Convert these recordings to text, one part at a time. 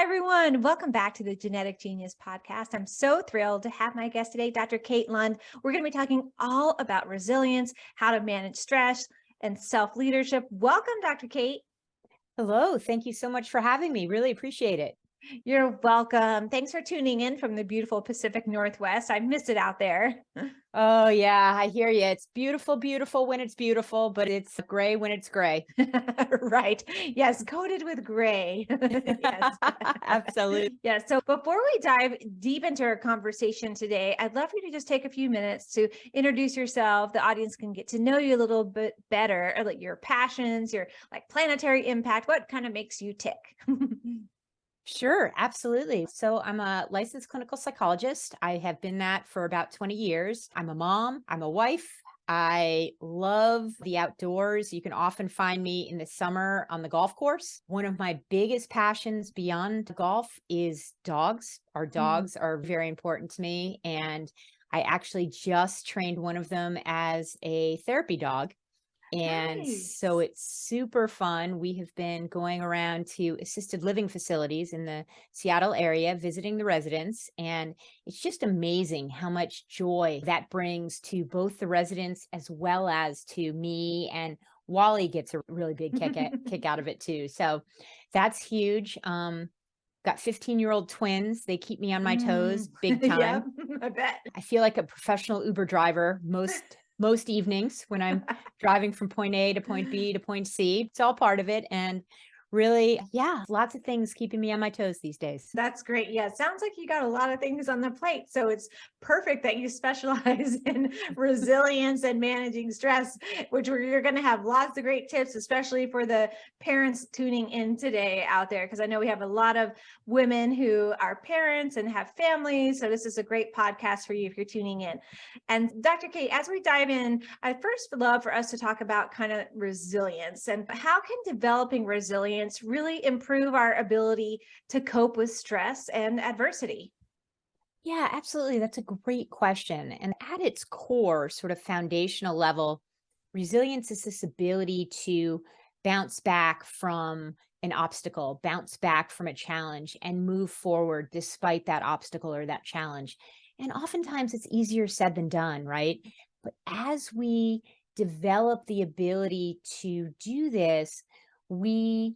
everyone. Welcome back to the Genetic Genius podcast. I'm so thrilled to have my guest today, Dr. Kate Lund. We're going to be talking all about resilience, how to manage stress, and self-leadership. Welcome, Dr. Kate. Hello. Thank you so much for having me. Really appreciate it. You're welcome. Thanks for tuning in from the beautiful Pacific Northwest. I miss it out there. Oh, yeah, I hear you. It's beautiful, beautiful when it's beautiful, but it's gray when it's gray. Right. Yes, coated with gray. Yes. Absolutely. Yeah. So before we dive deep into our conversation today, I'd love for you to just take a few minutes to introduce yourself. The audience can get to know you a little bit better, or like your passions, your like planetary impact. What kind of makes you tick? Sure, absolutely. So I'm a licensed clinical psychologist. I have been that for about 20 years. I'm a mom, I'm a wife. I love the outdoors. You can often find me in the summer on the golf course. One of my biggest passions beyond golf is dogs. Our Mm. dogs are very important to me. And I actually just trained one of them as a therapy dog. And so Nice. it's super fun. We have been going around to assisted living facilities in the Seattle area, visiting the residents. And it's just amazing how much joy that brings to both the residents as well as to me. And Wally gets a really big kick out of it too. So that's huge. Got 15-year-old twins. They keep me on my toes big Yep, time. I bet. I feel like a professional Uber driver most evenings when I'm driving from point A to point B to point C. It's all part of it. And really, yeah, lots of things keeping me on my toes these days. That's great. Yeah, it sounds like you got a lot of things on the plate. So it's perfect that you specialize in resilience and managing stress, which you're going to have lots of great tips, especially for the parents tuning in today out there, because I know we have a lot of women who are parents and have families. So this is a great podcast for you if you're tuning in. And Dr. Kate, as we dive in, I first would love for us to talk about kind of resilience and how can developing resilience really improve our ability to cope with stress and adversity? Yeah, absolutely. That's a great question. And at its core, sort of foundational level, resilience is this ability to bounce back from an obstacle, bounce back from a challenge, and move forward despite that obstacle or that challenge. And oftentimes it's easier said than done, right? But as we develop the ability to do this, we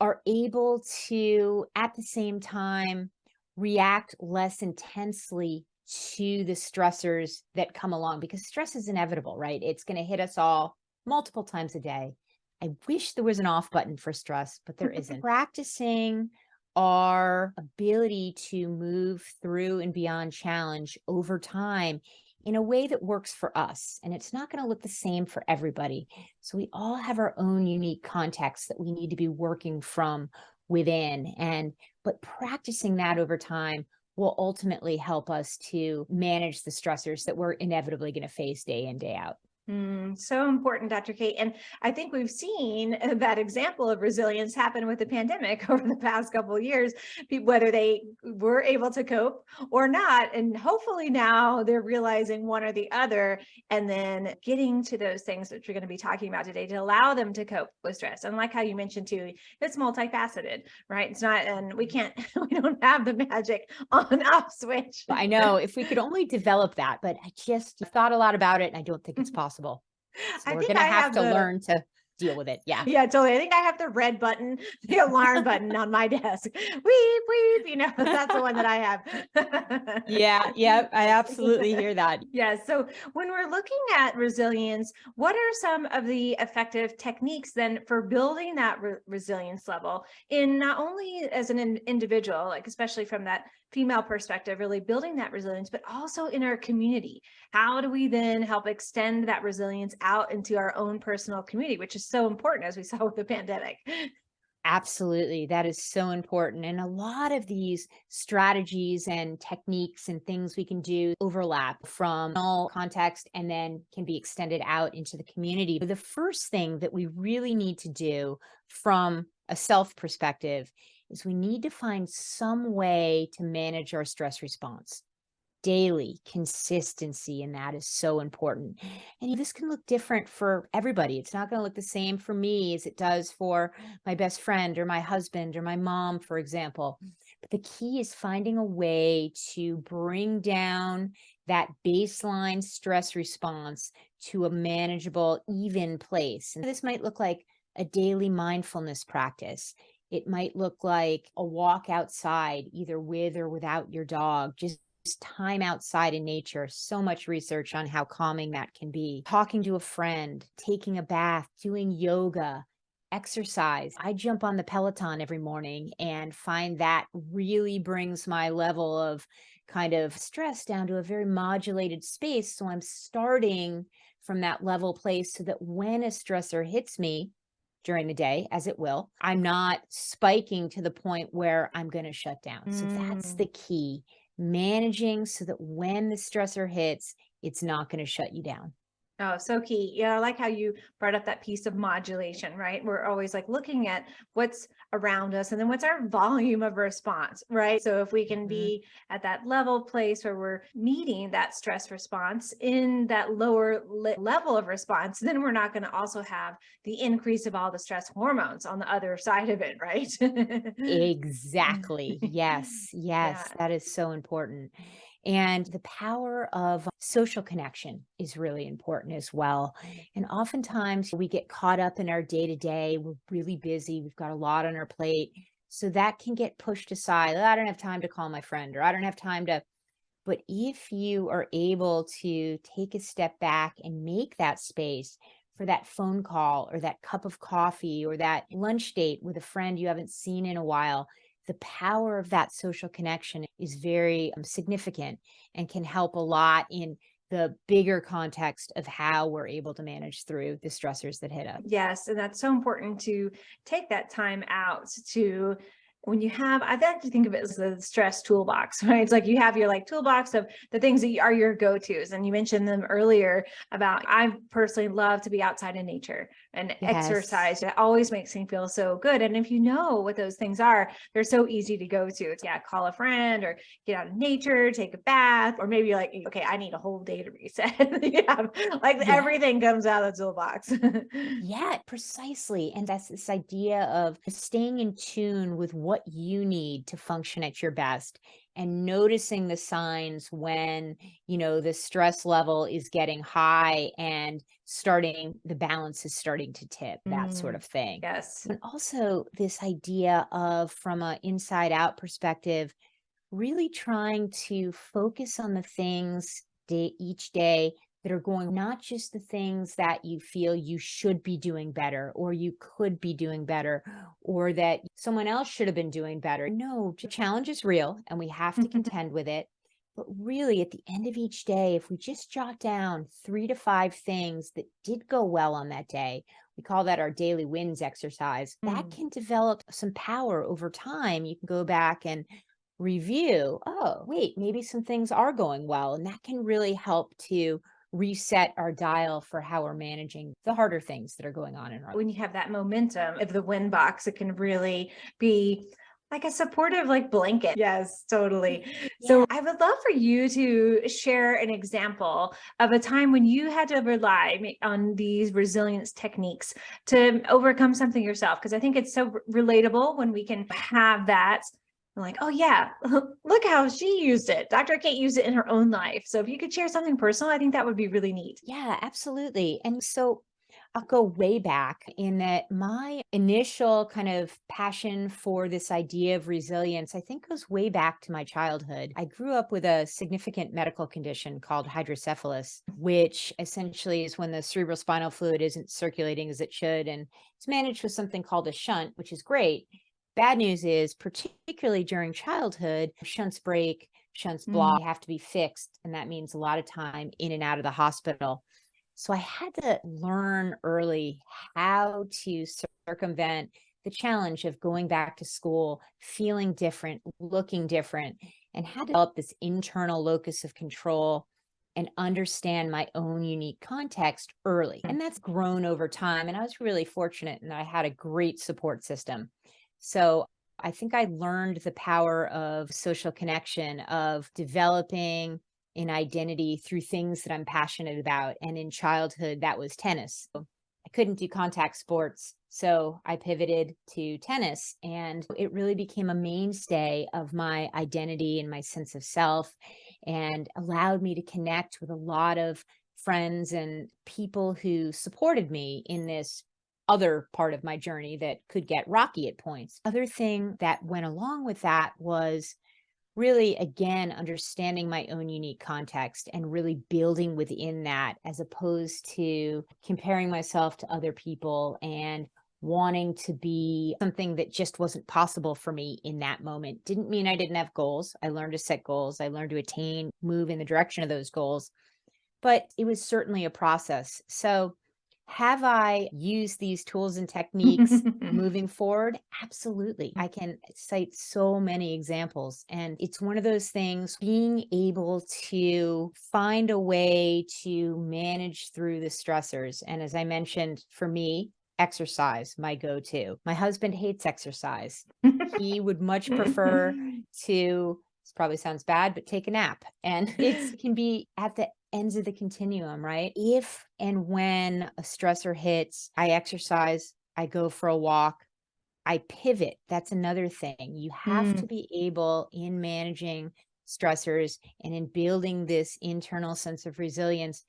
are able to, at the same time, react less intensely to the stressors that come along because stress is inevitable, right? It's going to hit us all multiple times a day. I wish there was an off button for stress, but there isn't. Practicing our ability to move through and beyond challenge over time in a way that works for us. And it's not going to look the same for everybody. So we all have our own unique context that we need to be working from within. But practicing that over time will ultimately help us to manage the stressors that we're inevitably going to face day in, day out. So important, Dr. Kate. And I think we've seen that example of resilience happen with the pandemic over the past couple of years, whether they were able to cope or not. And hopefully now they're realizing one or the other and then getting to those things that you're going to be talking about today to allow them to cope with stress. And like how you mentioned too, it's multifaceted, right? It's not, and we don't have the magic on off switch. I know if we could only develop that, but I just thought a lot about it and I don't think it's possible. So I we're think going to I have have to the learn to deal with it. Yeah. Yeah, totally. I think I have the red button, the alarm button on my desk. Weep, weep, that's the one that I have. Yeah. Yeah. I absolutely hear that. Yeah. So when we're looking at resilience, what are some of the effective techniques then for building that resilience level in not only as an individual, like especially from that female perspective, really building that resilience, but also in our community? How do we then help extend that resilience out into our own personal community, which is so important as we saw with the pandemic? Absolutely. That is so important. And a lot of these strategies and techniques and things we can do overlap from all context and then can be extended out into the community. The first thing that we really need to do from a self perspective is we need to find some way to manage our stress response. daily consistency, and that is so important. And this can look different for everybody. It's not going to look the same for me as it does for my best friend or my husband or my mom, for example. But the key is finding a way to bring down that baseline stress response to a manageable, even place. And this might look like a daily mindfulness practice. It might look like a walk outside, either with or without your dog, just time outside in nature. So much research on how calming that can be. Talking to a friend, taking a bath, doing yoga, exercise. I jump on the Peloton every morning and find that really brings my level of kind of stress down to a very modulated space. So I'm starting from that level place so that when a stressor hits me during the day, as it will, I'm not spiking to the point where I'm going to shut down. So that's Mm. the key, managing so that when the stressor hits, it's not going to shut you down. Oh, so key. Yeah, I like how you brought up that piece of modulation, right? We're always like looking at what's around us and then what's our volume of response, right? So if we can Mhm. be at that level place where we're meeting that stress response in that lower level of response, then we're not going to also have the increase of all the stress hormones on the other side of it, right? Exactly. Yes. Yeah. Yes. That is so important. And the power of social connection is really important as well. And oftentimes we get caught up in our day to day. We're really busy. We've got a lot on our plate. So that can get pushed aside. "Oh, I don't have time to call my friend, or I don't have time to." But if you are able to take a step back and make that space for that phone call or that cup of coffee or that lunch date with a friend you haven't seen in a while, the power of that social connection is very significant and can help a lot in the bigger context of how we're able to manage through the stressors that hit us. Yes, and that's so important to take that time out to when you have, I like to think of it as the stress toolbox, right? It's like you have your like toolbox of the things that are your go-tos. And you mentioned them earlier about I personally love to be outside in nature and Yes. exercise. It always makes me feel so good. And if you know what those things are, they're so easy to go to. It's yeah, call a friend or get out in nature, take a bath, or maybe you're like, okay, I need a whole day to reset. Yeah, like Yeah. everything comes out of the toolbox. Yeah, precisely. And that's this idea of staying in tune with what you need to function at your best and noticing the signs when, the stress level is getting high and the balance is starting to tip, that sort Mm, of thing. yes. And also this idea of, from an inside out perspective, really trying to focus on the things each day that are going, not just the things that you feel you should be doing better or you could be doing better or that someone else should have been doing better. No, the challenge is real and we have to contend with it. But really, at the end of each day, if we just jot down 3 to 5 things that did go well on that day, we call that our daily wins exercise. That Mm. can develop some power over time. You can go back and review, oh, wait, maybe some things are going well. And that can really help to reset our dial for how we're managing the harder things that are going on in our life. When you have that momentum of the win box, it can really be like a supportive like blanket. Yes, totally. So Yeah. I would love for you to share an example of a time when you had to rely on these resilience techniques to overcome something yourself. Because I think it's so relatable when we can have that. Like, oh yeah, look how she used it. Dr. Kate used it in her own life. So if you could share something personal, I think that would be really neat. Yeah, absolutely. And so I'll go way back in that my initial kind of passion for this idea of resilience, I think goes way back to my childhood. I grew up with a significant medical condition called hydrocephalus, which essentially is when the cerebral spinal fluid isn't circulating as it should. And it's managed with something called a shunt, which is great. Bad news is, particularly during childhood, shunts break, shunts block, have to be fixed. And that means a lot of time in and out of the hospital. So I had to learn early how to circumvent the challenge of going back to school, feeling different, looking different, and had to develop this internal locus of control and understand my own unique context early. And that's grown over time. And I was really fortunate and I had a great support system. So I think I learned the power of social connection, of developing an identity through things that I'm passionate about. And in childhood, that was tennis. So I couldn't do contact sports. So I pivoted to tennis, and it really became a mainstay of my identity and my sense of self, and allowed me to connect with a lot of friends and people who supported me in this other part of my journey that could get rocky at points. Other thing that went along with that was really, again, understanding my own unique context and really building within that, as opposed to comparing myself to other people and wanting to be something that just wasn't possible for me in that moment. Didn't mean I didn't have goals. I learned to set goals. I learned to attain, move in the direction of those goals, but it was certainly a process. So, have I used these tools and techniques moving forward? Absolutely. I can cite so many examples. And it's one of those things, being able to find a way to manage through the stressors. And as I mentioned, for me, exercise, my go to. My husband hates exercise. He would much prefer to, this probably sounds bad, but take a nap. And it can be at the ends of the continuum, right? If and when a stressor hits, I exercise, I go for a walk, I pivot. That's another thing. You have Mm, to be able, in managing stressors and in building this internal sense of resilience,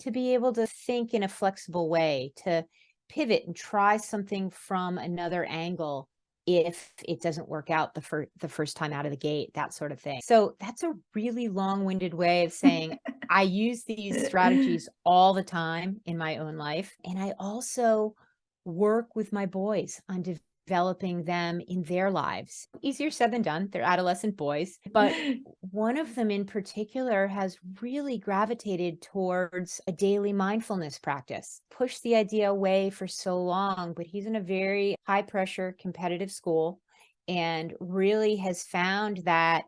to be able to think in a flexible way, to pivot and try something from another angle if it doesn't work out the first time out of the gate, that sort of thing. So that's a really long-winded way of saying I use these strategies all the time in my own life. And I also work with my boys on developing them in their lives. Easier said than done. They're adolescent boys. But one of them in particular has really gravitated towards a daily mindfulness practice. Pushed the idea away for so long, but he's in a very high pressure competitive school and really has found that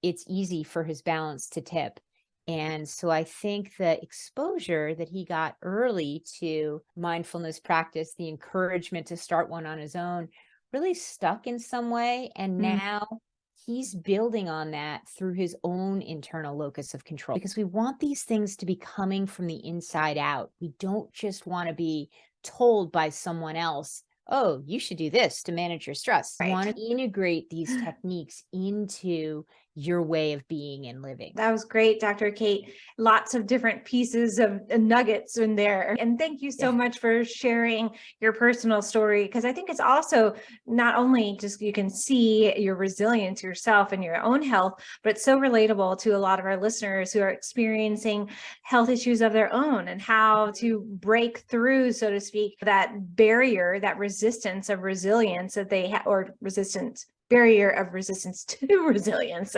it's easy for his balance to tip. And so I think the exposure that he got early to mindfulness practice, the encouragement to start one on his own, really stuck in some way. And mm, now he's building on that through his own internal locus of control, because we want these things to be coming from the inside out. We don't just want to be told by someone else, oh, you should do this to manage your stress. You right. want to integrate these techniques into your way of being and living. That was great, Dr. Kate. Lots of different pieces of nuggets in there. And thank you so Yeah. much for sharing your personal story, because I think it's also not only just you can see your resilience yourself and your own health, but it's so relatable to a lot of our listeners who are experiencing health issues of their own, and how Mhm. to break through, so to speak, that barrier, that resistance of resilience that they have, or resistance barrier of resistance to resilience.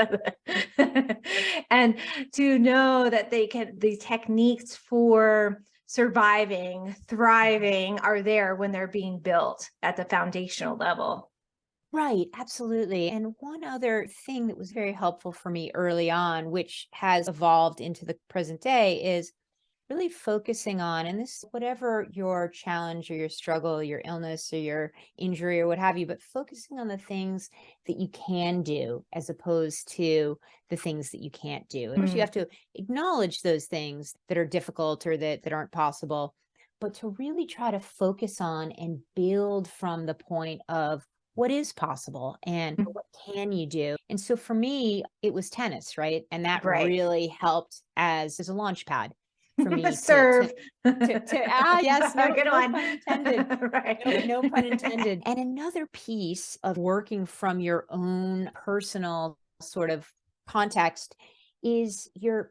And to know that they can, the techniques for surviving, thriving are there when they're being built at the foundational level. Right, absolutely. And one other thing that was very helpful for me early on, which has evolved into the present day, is really focusing on, and this, whatever your challenge or your struggle, your illness or your injury or what have you, but focusing on the things that you can do as opposed to the things that you can't do. Of course, you Mm, have to acknowledge those things that are difficult or that aren't possible, but to really try to focus on and build from the point of what is possible and what can you do. And so for me, it was tennis, right? And that right. really helped as a launch pad for me Serve. yes, no, Good no one. pun intended. No pun Right. intended. And another piece of working from your own personal sort of context is you're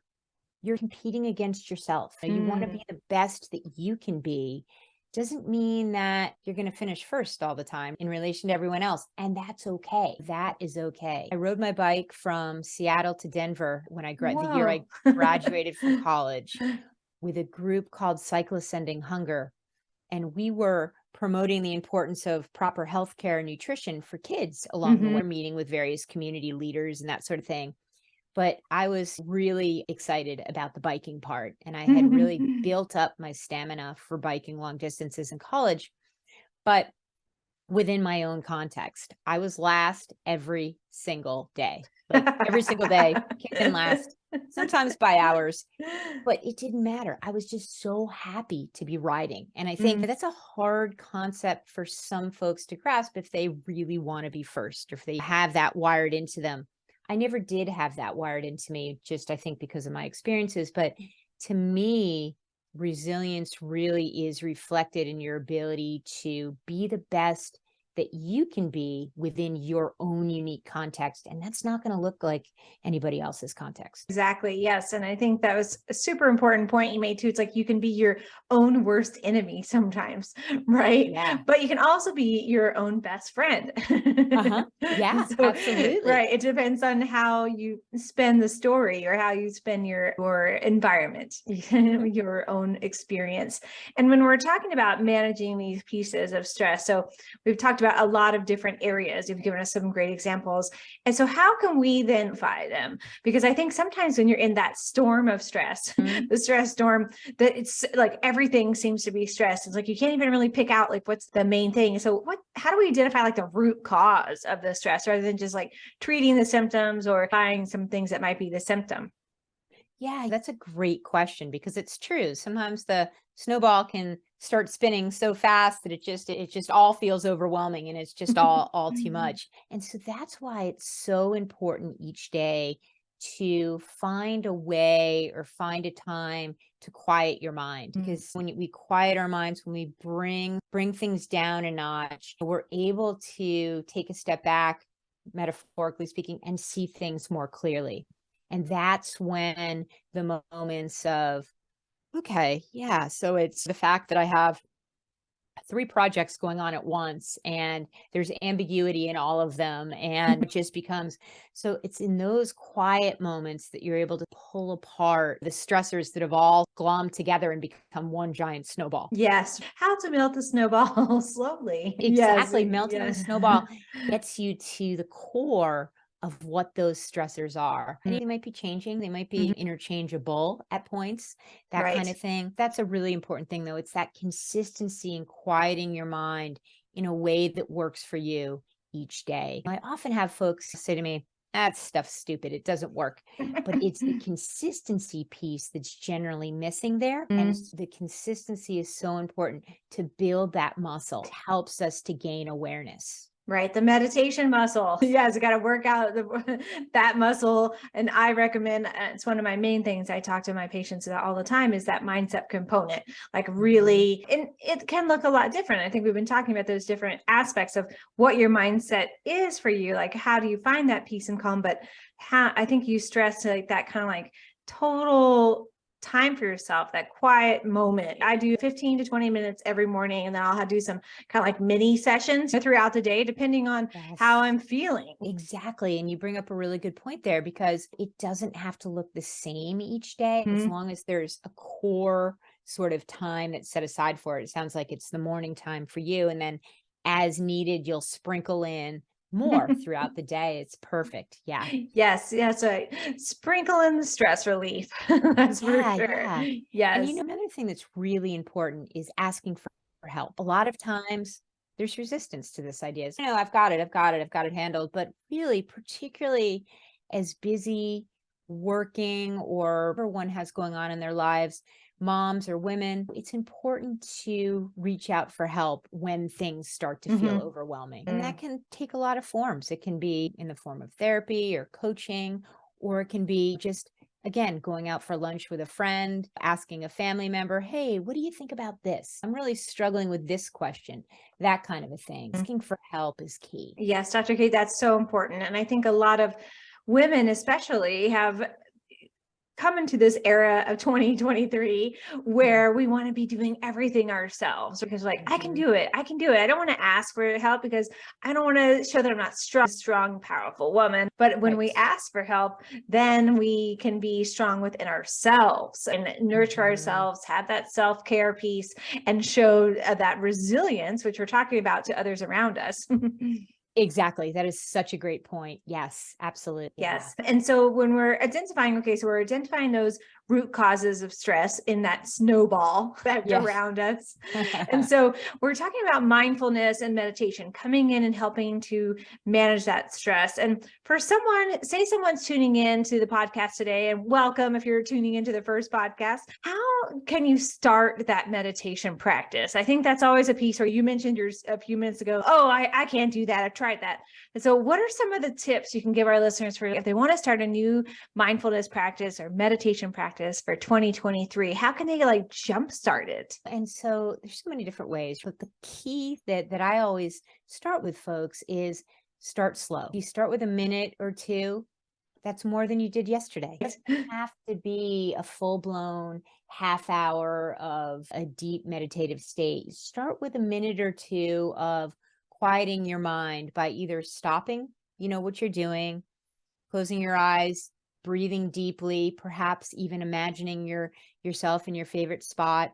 competing against yourself. You want to Mm, be the best that you can be. Doesn't mean that you're going to finish first all the time in relation to everyone else. And that's okay. That is okay. I rode my bike from Seattle to Denver when the year whoa. I graduated from college, with a group called Cyclists Ending Hunger. And we were promoting the importance of proper healthcare and nutrition for kids along the Mhm. way, meeting with various community leaders and that sort of thing. But I was really excited about the biking part, and I had really built up my stamina for biking long distances in college. But within my own context. I was last every single day. Like every single day, came in last, sometimes by hours, but it didn't matter. I was just so happy to be riding. And I think that's a hard concept for some folks to grasp if they really want to be first or if they have that wired into them. I never did have that wired into me, just I think because of my experiences. But to me, resilience really is reflected in your ability to be the best that you can be within your own unique context. And that's not going to look like anybody else's context. Exactly. Yes. And I think that was a super important point you made too. It's like you can be your own worst enemy sometimes, right? Yeah. But you can also be your own best friend. Uh-huh. Yeah, So, absolutely. right. It depends on how you spend the story or how you spend your environment, your own experience. And when we're talking about managing these pieces of stress, so we've talked about a lot of different areas. You've given us some great examples. And so how can we then find them? Because I think sometimes when you're in that storm of stress, the stress storm, that it's like everything seems to be stress. It's like you can't even really pick out like what's the main thing. So how do we identify like the root cause of the stress rather than just like treating the symptoms or finding some things that might be the symptom? Yeah, that's a great question because it's true. Sometimes the snowball can start spinning so fast that it just all feels overwhelming and it's just all too much. And so that's why it's so important each day to find a way or find a time to quiet your mind, because when we quiet our minds, when we bring things down a notch, we're able to take a step back, metaphorically speaking, and see things more clearly. And that's when the moments of, okay, yeah, so it's the fact that I have 3 projects going on at once and there's ambiguity in all of them. And it just becomes, so it's in those quiet moments that you're able to pull apart the stressors that have all glommed together and become one giant snowball. Yes. How to melt the snowball slowly. Yes. Exactly. Melting the Yeah. snowball gets you to the core of what those stressors are. And they might be changing, they might be interchangeable at points, that kind Right. of thing. That's a really important thing, though. It's that consistency in quieting your mind in a way that works for you each day. I often have folks say to me, that stuff's stupid. It doesn't work. But it's the consistency piece that's generally missing there. And the consistency is so important to build that muscle. It helps us to gain awareness. Right. The meditation muscle. Yes, got to work out that muscle. And I recommend, it's one of my main things I talk to my patients about all the time is that mindset component. Like really, and it can look a lot different. I think we've been talking about those different aspects of what your mindset is for you. Like, how do you find that peace and calm? But how, I think you stress like that kind of like total time for yourself, that quiet moment. I do 15 to 20 minutes every morning, and then I'll do some kind of like mini sessions throughout the day, depending on how Yes. I'm feeling. Exactly. And you bring up a really good point there because it doesn't have to look the same each day as long as there's a core sort of time that's set aside for it. It sounds like it's the morning time for you. And then as needed, you'll sprinkle in more throughout the day. It's perfect. Yeah. Yes, yes, right. Sprinkle in the stress relief. That's for Yeah. sure. Yeah. And Yes. another thing that's really important is asking for help. A lot of times there's resistance to this idea. I've got it, I've got it handled. But really, particularly as busy working or whatever one has going on in their lives, moms or women, it's important to reach out for help when things start to feel overwhelming. And that can take a lot of forms. It can be in the form of therapy or coaching, or it can be just, again, going out for lunch with a friend, asking a family member, hey, what do you think about this? I'm really struggling with this question, that kind of a thing. Asking for help is key. Yes, Dr. Kate, that's so important. And I think a lot of women, especially, have come into this era of 2023 where we want to be doing everything ourselves because like I can do it. I can do it. I don't want to ask for help because I don't want to show that I'm not strong, powerful woman. But when we Right. ask for help, then we can be strong within ourselves and nurture ourselves, have that self-care piece and show that resilience, which we're talking about, to others around us. Exactly. That is such a great point. Yes, absolutely. Yeah. Yes. And so when we're identifying, okay, so we're identifying those root causes of stress in that snowball effect Yes. around us. And so we're talking about mindfulness and meditation coming in and helping to manage that stress. And for someone, say someone's tuning in to the podcast today, and welcome if you're tuning into the first podcast, how can you start that meditation practice? I think that's always a piece where you mentioned yours a few minutes ago, oh, I can't do that. I've tried that. And so what are some of the tips you can give our listeners for if they want to start a new mindfulness practice or meditation practice for 2023? How can they like jumpstart it? And so there's so many different ways, but the key that I always start with folks is start slow. You start with a minute or two, that's more than you did yesterday. It doesn't have to be a full-blown half hour of a deep meditative state. Start with a minute or two of quieting your mind by either stopping, what you're doing, closing your eyes, breathing deeply, perhaps even imagining yourself in your favorite spot.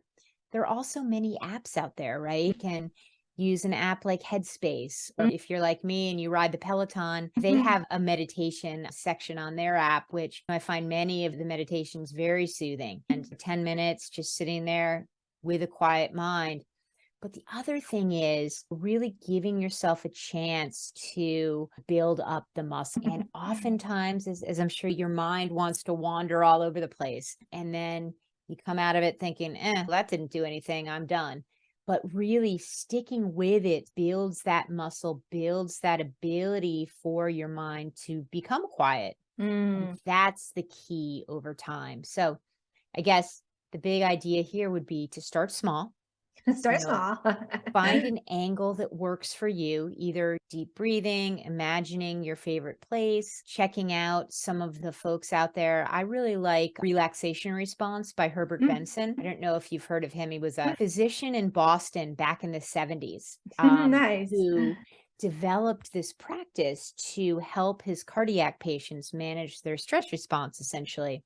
There are also many apps out there, right? You can use an app like Headspace, or if you're like me and you ride the Peloton, they have a meditation section on their app, which I find many of the meditations very soothing. And 10 minutes just sitting there with a quiet mind. But the other thing is really giving yourself a chance to build up the muscle. And oftentimes, as I'm sure your mind wants to wander all over the place, and then you come out of it thinking, that didn't do anything, I'm done. But really sticking with it builds that muscle, builds that ability for your mind to become quiet. And that's the key over time. So I guess the big idea here would be to start small. Start small. Find an angle that works for you, either deep breathing, imagining your favorite place, checking out some of the folks out there. I really like Relaxation Response by Herbert Benson. I don't know if you've heard of him. He was a physician in Boston back in the 70s, Nice. who developed this practice to help his cardiac patients manage their stress response, essentially.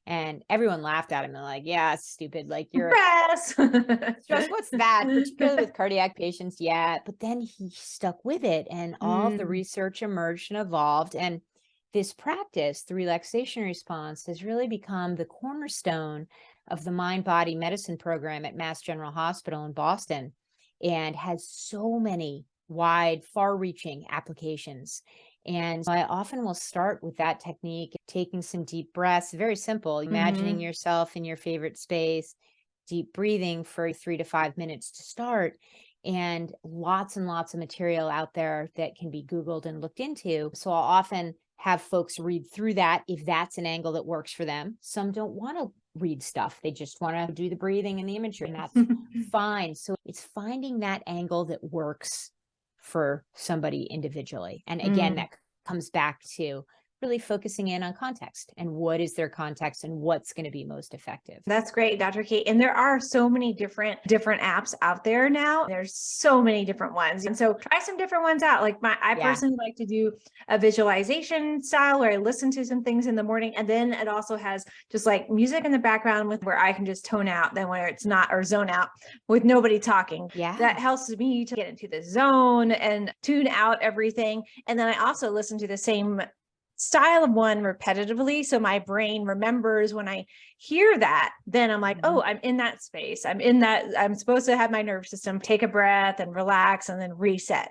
And everyone laughed at him and like, yeah, it's stupid. Like you're Stress. stress. What's that? Particularly with cardiac patients. Yeah. But then he stuck with it and all of the research emerged and evolved. And this practice, the relaxation response, has really become the cornerstone of the mind body medicine program at Mass General Hospital in Boston and has so many wide, far reaching applications. And so I often will start with that technique, taking some deep breaths, very simple, imagining yourself in your favorite space, deep breathing for 3 to 5 minutes to start, and lots of material out there that can be Googled and looked into. So I'll often have folks read through that if that's an angle that works for them. Some don't want to read stuff. They just want to do the breathing and the imagery, and that's fine. So it's finding that angle that works for somebody individually. And again, that comes back to really focusing in on context and what is their context and what's going to be most effective. That's great, Dr. Kate. And there are so many different apps out there now. There's so many different ones. And so try some different ones out. Like I personally like to do a visualization style where I listen to some things in the morning. And then it also has just like music in the background with where I can just tone out, then where it's not, or zone out with nobody talking. Yeah. That helps me to get into the zone and tune out everything. And then I also listen to the same style of one repetitively. So my brain remembers when I hear that, then I'm like, oh, I'm in that space. I'm supposed to have my nervous system take a breath and relax and then reset.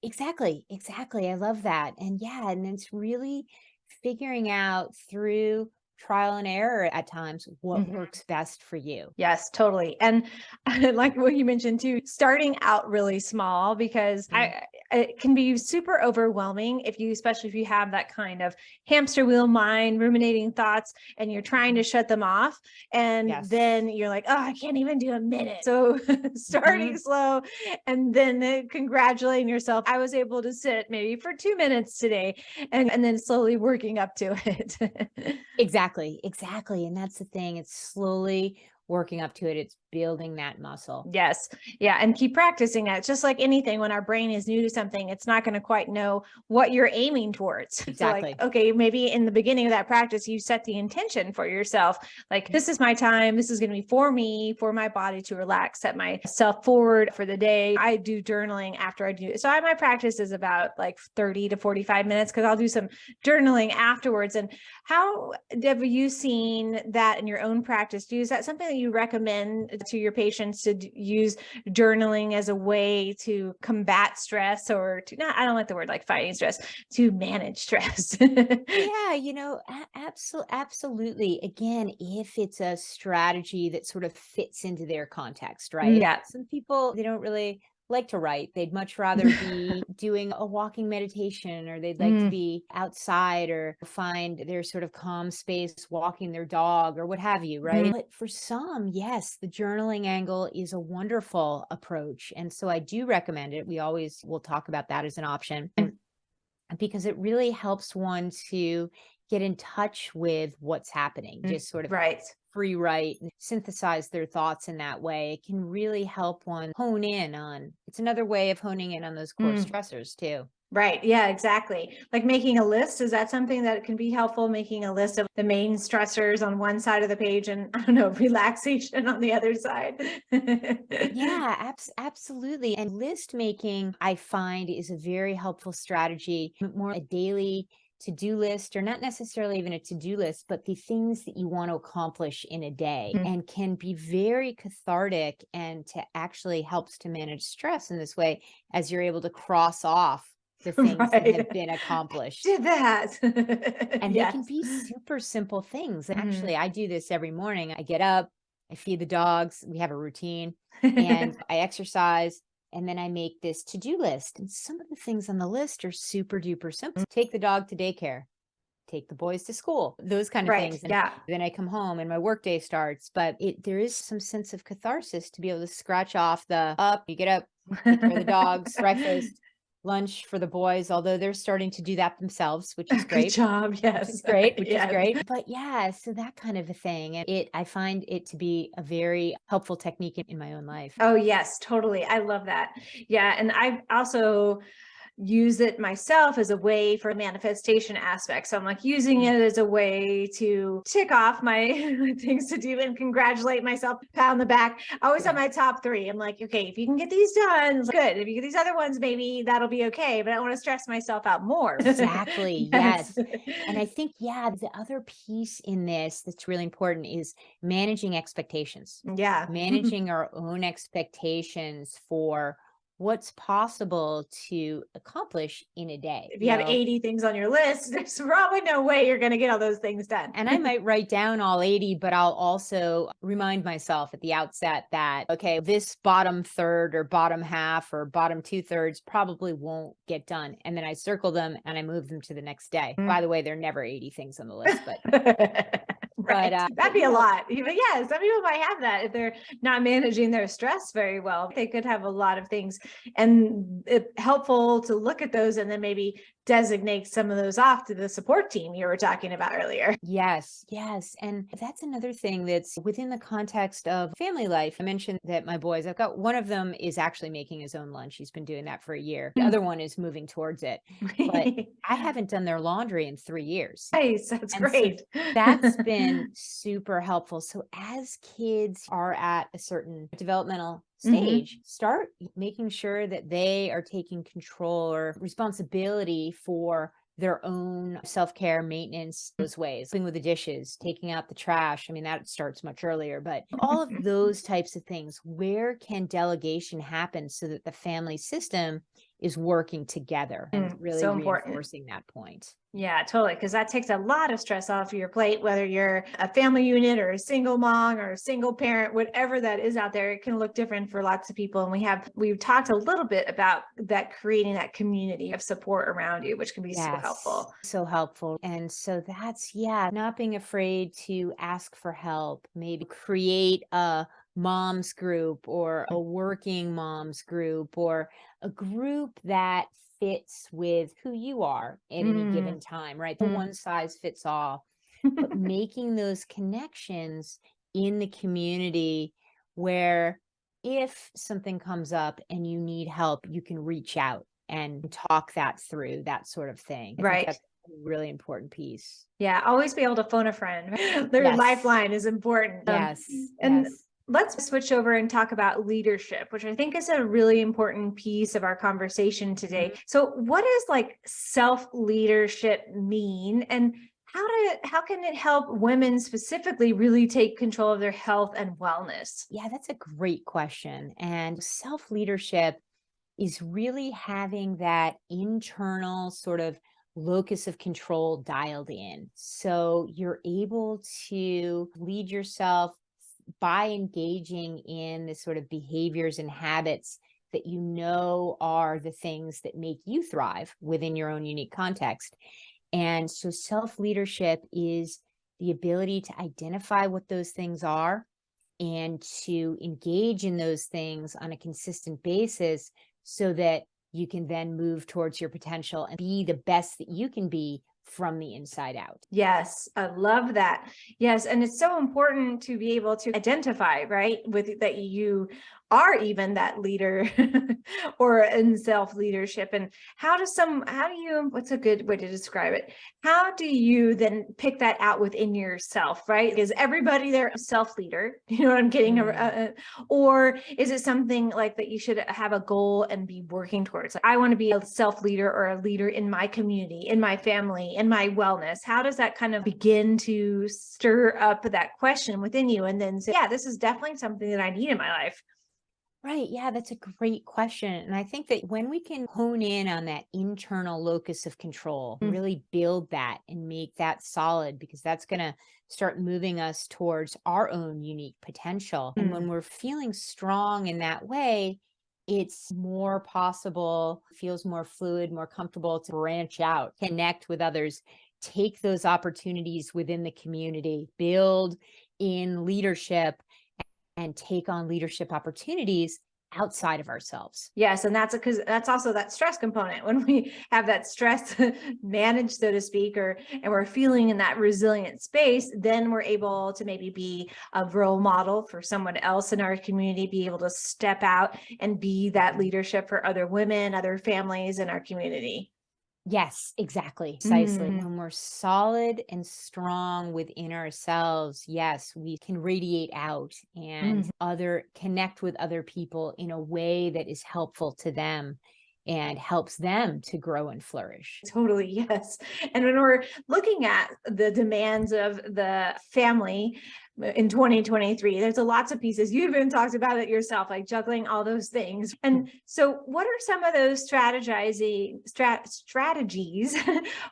Exactly. I love that. And yeah, and it's really figuring out through trial and error at times what works best for you. Yes, totally. And like what you mentioned too, starting out really small because it can be super overwhelming especially if you have that kind of hamster wheel mind, ruminating thoughts, and you're trying to shut them off. And then you're like, oh, I can't even do a minute. So starting slow and then congratulating yourself. I was able to sit maybe for 2 minutes today and then slowly working up to it. Exactly. And that's the thing. It's slowly working up to it. It's building that muscle. Yes. Yeah. And keep practicing that. Just like anything, when our brain is new to something, it's not going to quite know what you're aiming towards. So, like, Exactly. okay, maybe in the beginning of that practice, you set the intention for yourself. Like, this is my time. This is going to be for me, for my body to relax, set myself forward for the day. I do journaling after I do. So, my practice is about like 30 to 45 minutes because I'll do some journaling afterwards. And how have you seen that in your own practice? Is that something that you recommend to your patients to use journaling as a way to combat stress or to not, I don't like the word like fighting stress, to manage stress? Yeah, absolutely. Again, if it's a strategy that sort of fits into their context, right? Yeah. Some people, they don't really like to write. They'd much rather be doing a walking meditation, or they'd like to Mm, be outside or find their sort of calm space walking their dog or what have you, right? mm, But for some, yes, the journaling angle is a wonderful approach. And so I do recommend it. We always will talk about that as an option. mm, Because it really helps one to get in touch with what's happening, mm. just sort of Right. free write and synthesize their thoughts in that way. It can really help one hone in on, it's another way of honing in on those core Mm. stressors too. Right. Yeah, exactly. Like making a list, is that something that can be helpful? Making a list of the main stressors on one side of the page and I don't know, relaxation on the other side. Yeah, absolutely. And list making, I find, is a very helpful strategy, more a daily to-do list, or not necessarily even a to-do list, but the things that you want to accomplish in a day, Mm. and can be very cathartic and to actually helps to manage stress in this way, as you're able to cross off the things that Right. have been accomplished. Did that. And they can Yes. be super simple things. Mhm. Actually, I do this every morning. I get up, I feed the dogs, we have a routine, and I exercise, and then I make this to-do list. And some of the things on the list are super duper simple. Take the dog to daycare, take the boys to school, those kind of Right. things. And Yeah. then I come home and my workday starts. But there is some sense of catharsis to be able to scratch off the up, you get up, take care of the dogs, breakfast, lunch for the boys, although they're starting to do that themselves, which is Good great. job. Which is Yes. great, which is Yes. great. But yeah, so that kind of a thing. And I find it to be a very helpful technique in my own life. Oh, yes, totally. I love that. Yeah. And I've also use it myself as a way for manifestation aspects. So I'm like using Mm. it as a way to tick off my things to do and congratulate myself, pat on the back. I always have Yeah, my top three. I'm like, okay, if you can get these done, good. If you get these other ones, maybe that'll be okay. But I don't want to stress myself out more. exactly. Yes. Yes. And I think, yeah, the other piece in this that's really important is managing expectations, Yeah. managing our own expectations for what's possible to accomplish in a day. If you You have know, 80 things on your list, there's probably no way you're going to get all those things done. and I might write down all 80, but I'll also remind myself at the outset that, okay, this bottom third or bottom half or bottom two thirds probably won't get done. And then I circle them and I move them to the next day. By the way, there are never 80 things on the list, but, Right. That'd but be a lot. But yeah, some people might have that if they're not managing their stress very well. They could have a lot of things and it's helpful to look at those and then maybe designate some of those off to the support team you were talking about earlier. yes, yes. And that's another thing that's within the context of family life. I mentioned that my boys, I've got one of them is actually making his own lunch. He's been doing that for a year. The other one is moving towards it. But I haven't done their laundry in 3 years. Nice. That's And so great. that's been super helpful. So as kids are at a certain developmental Mhm. stage, start making sure that they are taking control or responsibility for their own self-care, maintenance, those ways, doing with the dishes, taking out the trash. I mean, that starts much earlier, but all of those types of things, where can delegation happen so that the family system is working together and really So important. reinforcing that point? Yeah, totally. Because that takes a lot of stress off your plate, whether you're a family unit or a single mom or a single parent, whatever that is out there, it can look different for lots of people. And we've talked a little bit about that, creating that community of support around you, which can be so Yes, helpful. so helpful. And so that's, yeah, not being afraid to ask for help, maybe create a mom's group or a working mom's group or a group that fits with who you are at any Mm, given time, right? The mm. one size fits all, but making those connections in the community where if something comes up and you need help, you can reach out and talk that through, that sort of thing. I think Right. that's a really important piece. Yeah, always be able to phone a friend. Their Yes. lifeline is important. Yes. And Yes. let's switch over and talk about leadership, which I think is a really important piece of our conversation today. Mhm. So, what does like self-leadership mean, and how can it help women specifically really take control of their health and wellness? Yeah, that's a great question. And self leadership is really having that internal sort of locus of control dialed in. So you're able to lead yourself by engaging in the sort of behaviors and habits that you know are the things that make you thrive within your own unique context. And so self leadership is the ability to identify what those things are and to engage in those things on a consistent basis so that you can then move towards your potential and be the best that you can be from the inside out. Yes, I love that. Yes, and it's so important to be able to identify, right, with that you are even that leader or in self leadership. And how do you, what's a good way to describe it? How do you then pick that out within yourself, right? Is everybody there a self leader? You know what I'm getting? Mm. Or is it something like that you should have a goal and be working towards? Like, I want to be a self leader or a leader in my community, in my family, in my wellness. How does that kind of begin to stir up that question within you and then say, yeah, this is definitely something that I need in my life? Right. Yeah, that's a great question. And I think that when we can hone in on that internal locus of control, Mm. really build that and make that solid, because that's going to start moving us towards our own unique potential. And Mm. when we're feeling strong in that way, it's more possible, feels more fluid, more comfortable to branch out, connect with others, take those opportunities within the community, build in leadership and take on leadership opportunities outside of ourselves. Yes, and that's because that's also that stress component. When we have that stress managed, so to speak, or and we're feeling in that resilient space, then we're able to maybe be a role model for someone else in our community, be able to step out and be that Mhm. leadership for other women, other families in our community. Yes, exactly. Precisely. Mhm. When we're solid and strong within ourselves, yes, we can radiate out and Mhm. other connect with other people in a way that is helpful to them and helps them to grow and flourish. Totally, yes. And when we're looking at the demands of the family in 2023, there's a lots of pieces. You even talked about it yourself, like juggling all those things. And so what are some of those strategies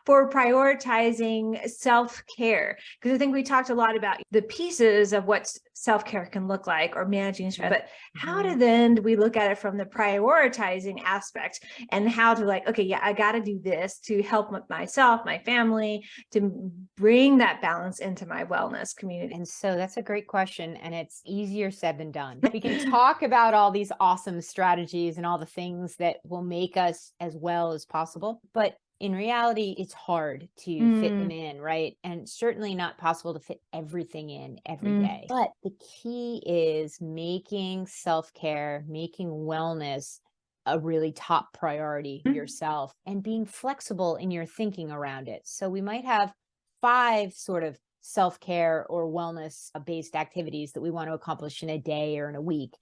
for prioritizing self-care? Because I think we talked a lot about the pieces of what self-care can look like or managing stress, but how Mhm. do we look at it from the prioritizing aspect? And how to like, okay, yeah, I got to do this to help myself, my family, to bring that balance into my wellness community. And so that's a great question, and it's easier said than done. We can talk about all these awesome strategies and all the things that will make us as well as possible, but in reality, it's hard to fit them Mm, in, right? And certainly not possible to fit everything in every mm, day. But the key is making self care, making wellness a really top priority for mm, yourself and being flexible in your thinking around it. So we might have five sort of self care or wellness based activities that we want to accomplish in a day or in a week.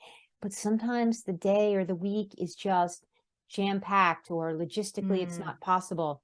But sometimes the day or the week is just jam packed or logistically it's mm. not possible.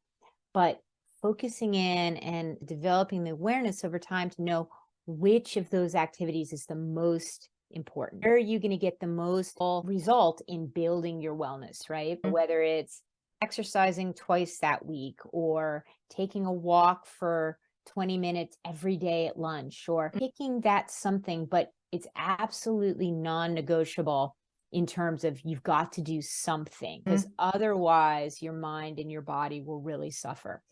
But focusing in and developing the awareness over time to know which of those activities is the most important. Where are you going to get the most result in building your wellness, right? Whether it's exercising twice that week or taking a walk for 20 minutes every day at lunch or picking that something, but it's absolutely non negotiable in terms of you've got to do something because Mm. otherwise your mind and your body will really suffer.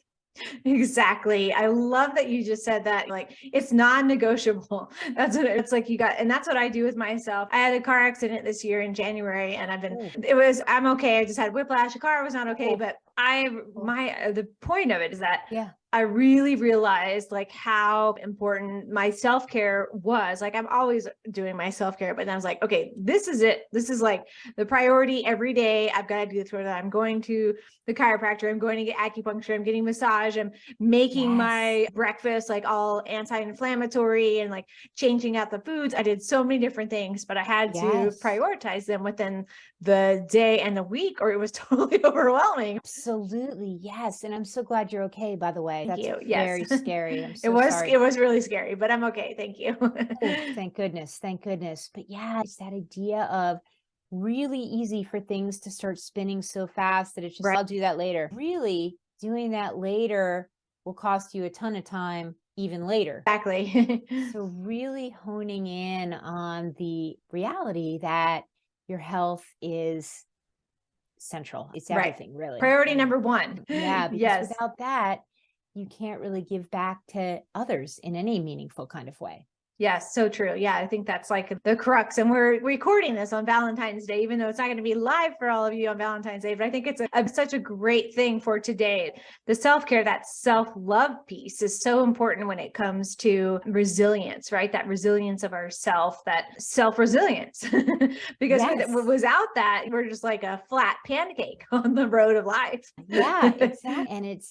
Exactly. I love that you just said that. Like, it's non-negotiable. That's what it's like. You got, and that's what I do with myself. I had a car accident this year in January, and Oh, I'm okay. I just had whiplash. The car was not okay, oh, but oh, the point of it is that yeah. I really realized like how important my self-care was. Like I'm always doing my self-care, but then I was like, okay, this is it. This is like the priority every day. I've got to do this. Whether I'm going to the chiropractor, I'm going to get acupuncture, I'm getting massage, I'm making Yes. my breakfast like all anti-inflammatory and like changing out the foods. I did so many different things, but I had to Yes. prioritize them within the day and the week, or it was totally overwhelming. Absolutely. Yes. And I'm so glad you're okay, by the way. Thank That's you. Yes. very scary. I'm It so was sorry. it was really scary, but I'm okay. Thank you. Oh, thank goodness. Thank goodness. But yeah, it's that idea of really easy for things to start spinning so fast that it's just, Right. I'll do that later. Really doing that later will cost you a ton of time even later. Exactly. So really honing in on the reality that your health is central. It's Right. everything, really. Priority And number one. yeah, because Yes. without that, you can't really give back to others in any meaningful kind of way. Yes, so true. Yeah, I think that's like the crux. And we're recording this on Valentine's Day, even though it's not going to be live for all of you on Valentine's Day. But I think it's such a great thing for today. The self care, that self love piece is so important when it comes to resilience, right? That resilience of ourself, that self resilience. Because Yes. without that, we're just like a flat pancake on the road of life. Yeah, exactly.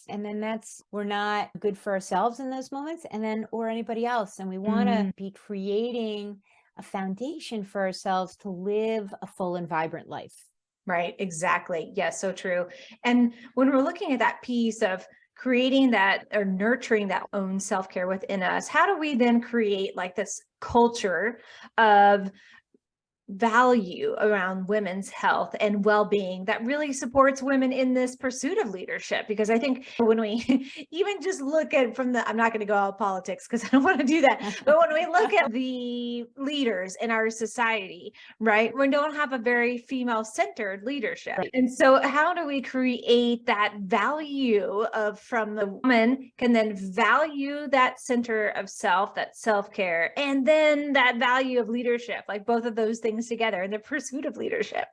And then we're not good for ourselves in those moments and then, or anybody else. And we want to Mm. be creating a foundation for ourselves to live a full and vibrant life. Right, exactly. Yes, so true. And when we're looking at that piece of creating that or nurturing that own self-care within us, how do we then create like this culture of value around women's health and well-being that really supports women in this pursuit of leadership? Because I think when we even just look at from the, I'm not going to go out politics because I don't want to do that, but when we look at the leaders in our society, right, we don't have a very female-centered leadership. Right. And so how do we create that value of from the woman can then value that center of self, that self-care, and then that value of leadership, like both of those things together in the pursuit of leadership?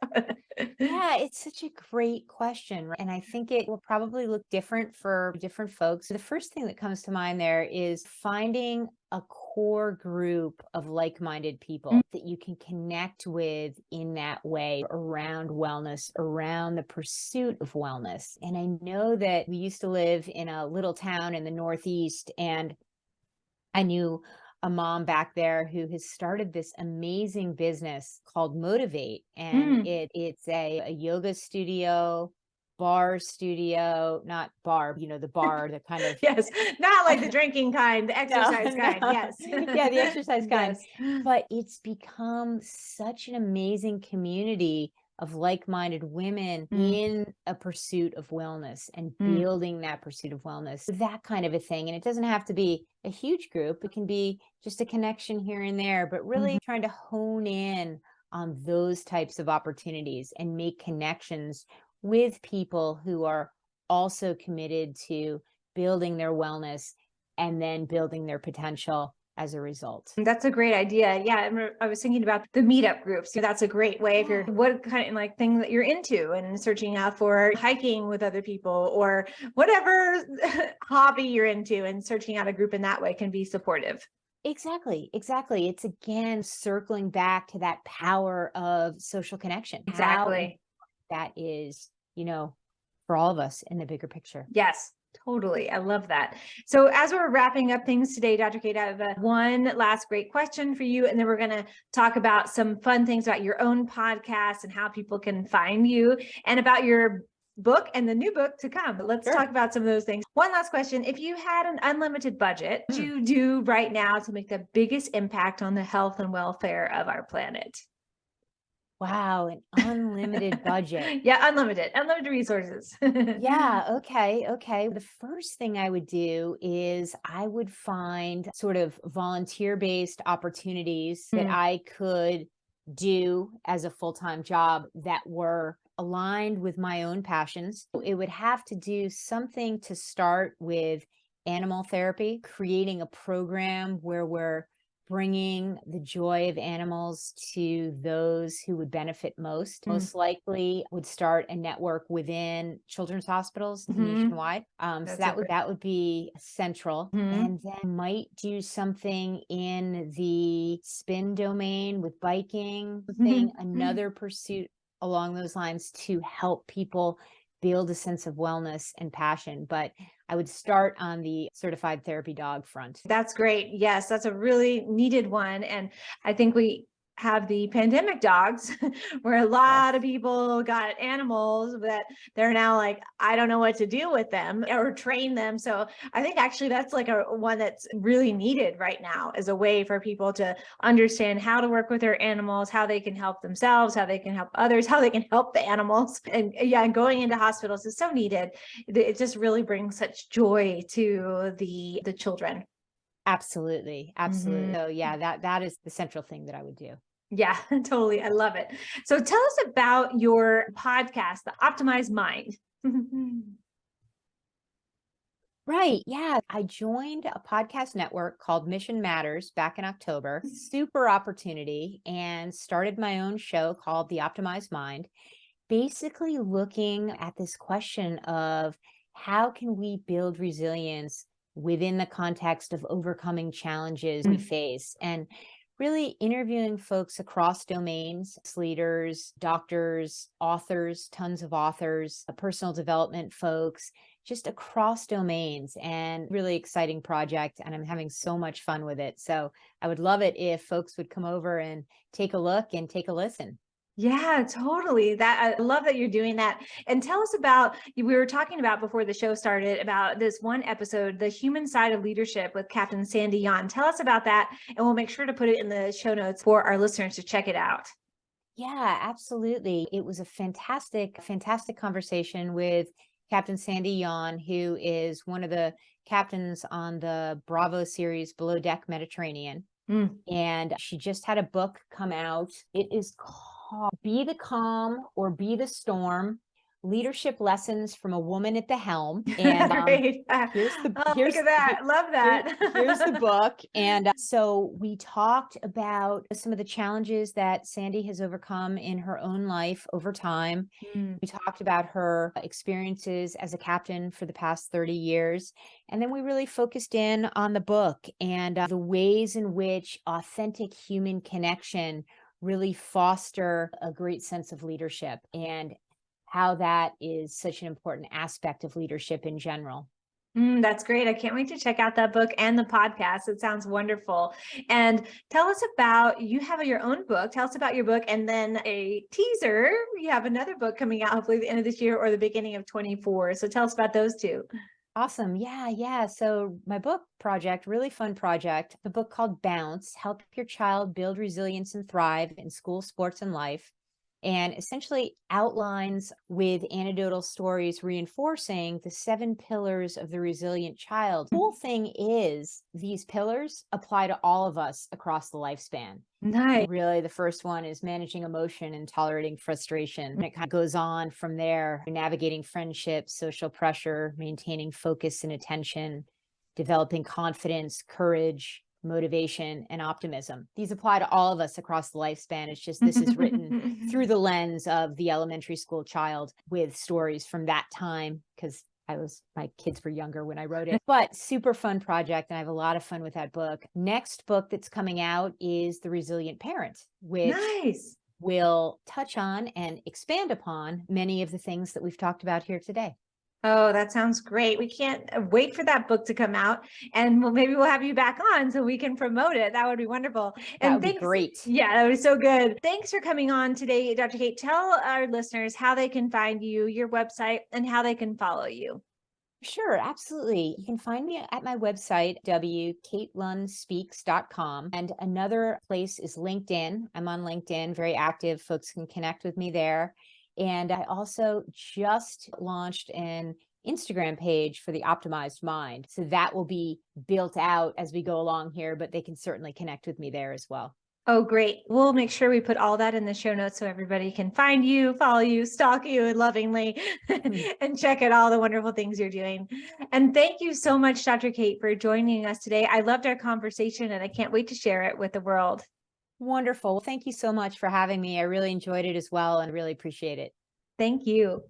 Yeah, it's such a great question. And I think it will probably look different for different folks. The first thing that comes to mind there is finding a core group of like-minded people that you can connect with in that way around wellness, around the pursuit of wellness. And I know that we used to live in a little town in the Northeast, and I knew a mom back there who has started this amazing business called Motivate. And Mm. it's a yoga studio, bar studio, not bar, the bar, the kind of Yes, not like the drinking kind, the no, exercise kind. no. Yes. Yeah, the exercise kind. Yes. But it's become such an amazing community of like-minded women Mm. in a pursuit of wellness and Mm. building that pursuit of wellness, that kind of a thing. And it doesn't have to be a huge group. It can be just a connection here and there, but Mhm. really trying to hone in on those types of opportunities and make connections with people who are also committed to building their wellness and then building their potential as a result. That's a great idea. Yeah, I was thinking about the meetup groups. That's a great way if you're Yeah. what kind of like thing that you're into and searching out for hiking with other people or whatever hobby you're into and searching out a group in that way can be supportive. Exactly, exactly. It's again circling back to that power of social connection. How important Exactly. that is, for all of us in the bigger picture. Yes, totally. I love that. So as we're wrapping up things today, Dr. Kate, I have one last great question for you. And then we're going to talk about some fun things about your own podcast and how people can find you and about your book and the new book to come. But let's Sure. talk about some of those things. One last question. If you had an unlimited budget, what would you do right now to make the biggest impact on the health and welfare of our planet? Wow, an unlimited budget. Yeah, unlimited resources. Yeah, okay, okay. The first thing I would do is I would find sort of volunteer-based opportunities that Mm. I could do as a full-time job that were aligned with my own passions. It would have to do something to start with animal therapy, creating a program where we're bringing the joy of animals to those who would benefit most. Mm. Most likely would start a network within children's hospitals Mhm. nationwide. So That's a great. that would be central. Mhm. And then might do something in the spin domain with biking thing, another pursuit along those lines to help people build a sense of wellness and passion. But I would start on the certified therapy dog front. That's great. Yes, that's a really needed one. And I think we have the pandemic dogs where a Yes. lot of people got animals that they're now like, I don't know what to do with them or train them. So I think actually that's like a one that's really needed right now as a way for people to understand how to work with their animals, how they can help themselves, how they can help others, how they can help the animals. And yeah, going into hospitals is so needed. It just really brings such joy to the children. Absolutely. Absolutely. Mhm. So yeah, that is the central thing that I would do. Yeah, totally. I love it. So tell us about your podcast, The Optimized Mind. Right. Yeah. I joined a podcast network called Mission Matters back in October. Super opportunity, and started my own show called The Optimized Mind, basically looking at this question of how can we build resilience within the context of overcoming challenges we Mm. face, and really interviewing folks across domains, leaders, doctors, authors, tons of authors, personal development folks, just across domains, and really exciting project. And I'm having so much fun with it. So I would love it if folks would come over and take a look and take a listen. Yeah, totally. That I love that you're doing that. And tell us about, we were talking about before the show started about this one episode, The Human Side of Leadership with Captain Sandy Yon. Tell us about that, and we'll make sure to put it in the show notes for our listeners to check it out. Yeah, absolutely. It was a fantastic, fantastic conversation with Captain Sandy Yon, who is one of the captains on the Bravo series Below Deck Mediterranean. Mm. And she just had a book come out. It is called Be the Calm or Be the Storm: Leadership Lessons from a Woman at the Helm. And Great. here's the Oh, look at that. Love here's the that. book. And so we talked about some of the challenges that Sandy has overcome in her own life over time. Mm. We talked about her experiences as a captain for the past 30 years. And then we really focused in on the book and the ways in which authentic human connection really foster a great sense of leadership, and how that is such an important aspect of leadership in general. That's great. I can't wait to check out that book and the podcast. It sounds wonderful. And tell us about, you have your own book. Tell us about your book, and then a teaser. You have another book coming out hopefully the end of this year or the beginning of 24. So tell us about those two. Awesome. Yeah, yeah. So my book project, really fun project, the book called Bounce: Help Your Child Build Resilience and Thrive in School, Sports, and Life, and essentially outlines with anecdotal stories reinforcing the 7 pillars of the resilient child. The cool thing is these pillars apply to all of us across the lifespan. Nice. Really, the first one is managing emotion and tolerating frustration. And it kind of goes on from there: navigating friendships, social pressure, maintaining focus and attention, developing confidence, courage, motivation, and optimism. These apply to all of us across the lifespan. It's just this is written through the lens of the elementary school child with stories from that time, because my kids were younger when I wrote it. But super fun project, and I have a lot of fun with that book. Next book that's coming out is The Resilient Parent, which Nice. will touch on and expand upon many of the things that we've talked about here today. Oh, that sounds great. We can't wait for that book to come out, and maybe we'll have you back on so we can promote it. That would be wonderful. That And would be thanks. great. Yeah, that would be so good. Thanks for coming on today, Dr. Kate. Tell our listeners how they can find you, your website, and how they can follow you. Sure, absolutely. You can find me at my website, wkatelunnspeaks.com. And another place is LinkedIn. I'm on LinkedIn, very active. Folks can connect with me there. And I also just launched an Instagram page for the Optimized Mind. So that will be built out as we go along here, but they can certainly connect with me there as well. Oh, great. We'll make sure we put all that in the show notes so everybody can find you, follow you, stalk you and lovingly, Hmm. and check out all the wonderful things you're doing. And thank you so much, Dr. Kate, for joining us today. I loved our conversation and I can't wait to share it with the world. Wonderful. Well, thank you so much for having me. I really enjoyed it as well and really appreciate it. Thank you.